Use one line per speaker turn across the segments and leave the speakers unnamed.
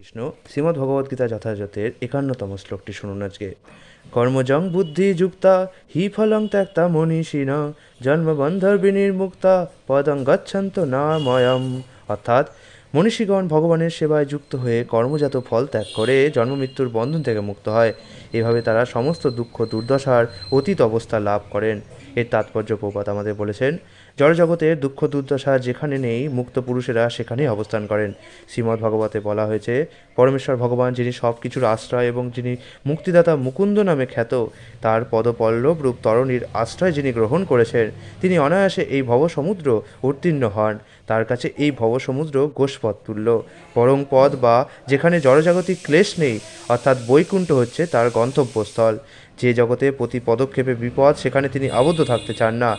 কৃষ্ণ শ্রীমদ্ ভগবদ্গীতা যথাযথের 51তম শ্লোকটি শুনুন আজকে। কর্মজং বুদ্ধি যুক্তা হি ফলং ত্যক্তা মনীষিণ জন্মবন্ধর বিনির্মুক্তা পদং গচ্ছন্ত নাময়ম। অর্থাৎ মনীষীগণ ভগবানের সেবায় যুক্ত হয়ে কর্মজাত ফল ত্যাগ করে জন্মমৃত্যুর বন্ধন থেকে মুক্ত হয়। এভাবে তারা সমস্ত দুঃখ দুর্দশার অতীত অবস্থা লাভ করেন। এর তাৎপর্য প্রপাত আমাদের বলেছেন, জড়জগতের দুঃখ দুর্দশা যেখানে নেই, মুক্ত পুরুষেরা সেখানেই অবস্থান করেন। শ্রীমদ্ ভগবতে বলা হয়েছে, পরমেশ্বর ভগবান যিনি সব কিছুর আশ্রয় এবং যিনি মুক্তিদাতা মুকুন্দ নামে খ্যাত, তার পদপল্লব রূপ তরণীর আশ্রয় যিনি গ্রহণ করেছেন, তিনি অনায়াসে এই ভবসমুদ্র উত্তীর্ণ হন। তার কাছে এই ভবসমুদ্র গোষ্পদ তুল্য। পরম পদ বা যেখানে জড়জাগতিক ক্লেশ নেই, অর্থাৎ বৈকুণ্ঠ হচ্ছে তার গন্তব্যস্থল। যে জগতে প্রতি পদক্ষেপে বিপদ, সেখানে তিনি আবদ্ধ থাকতে চান না।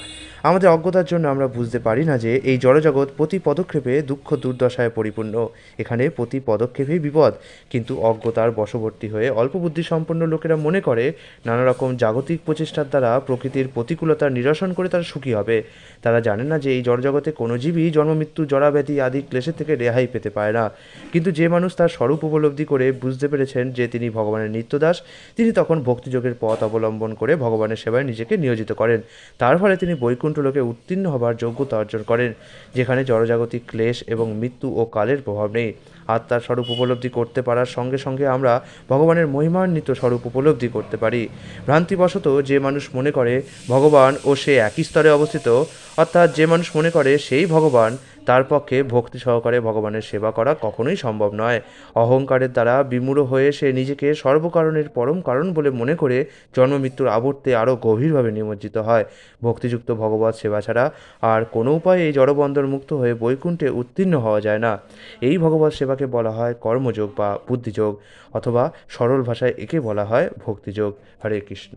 আমাদের অজ্ঞতার জন্য আমরা বুঝতে পারি না যে এই জড়জগৎ প্রতি পদক্ষেপে দুঃখ দুর্দশায় পরিপূর্ণ। এখানে প্রতি পদক্ষেপেই বিপদ। কিন্তু অজ্ঞতার বশবর্তী হয়ে অল্প বুদ্ধি সম্পন্ন লোকেরা মনে করে নানা রকম জাগতিক প্রচেষ্টার দ্বারা প্রকৃতির প্রতিকূলতার নিরসন করে তারা সুখী হবে। তারা জানে না যে এই জড়জগতে কোনো জীবই জন্মমৃত্যু জরাব্যাধি আদি ক্লেশের থেকে রেহাই পেতে পারে না। কিন্তু যে মানুষ তার স্বরূপ উপলব্ধি করে বুঝতে পেরেছেন যে তিনি ভগবানের নিত্যদাস, তিনি তখন ভক্তিযোগের পথ অবলম্বন করে ভগবানের সেবায় নিজেকে নিয়োজিত করেন। তার ফলে তিনি বৈকুণ্ঠ লোকে উত্তীর্ণ হবার যোগ্যতা অর্জন করেন, যেখানে জড়জাগতিক ক্লেশ এবং মৃত্যু ও কালের প্রভাব নেই। আত্মার স্বরূপ উপলব্ধি করতে পারার সঙ্গে সঙ্গে আমরা ভগবানের মহিমান্বিত স্বরূপ উপলব্ধি করতে পারি। ভ্রান্তিবশত যে মানুষ মনে করে ভগবান ও সে একই স্তরে অবস্থিত, অর্থাৎ যে মানুষ মনে করে সেই ভগবান, তার পক্ষে ভক্তি সহকারে ভগবানের সেবা করা কখনোই সম্ভব নয়। অহংকারের দ্বারা বিমূঢ় হয়ে সে নিজেকে সর্বকারণের পরম কারণ বলে মনে করে জন্মমৃত্যুর আবর্তে আরও গভীরভাবে নিমজ্জিত হয়। ভক্তিযুক্ত ভগবত সেবা ছাড়া আর কোনো উপায়ে এই জড়বন্ধন মুক্ত হয়ে বৈকুণ্ঠে উত্তীর্ণ হওয়া যায় না। এই ভগবত সেবাকে বলা হয় কর্মযোগ বা বুদ্ধিযোগ, অথবা সরল ভাষায় একে বলা হয় ভক্তিযোগ। হরে কৃষ্ণ।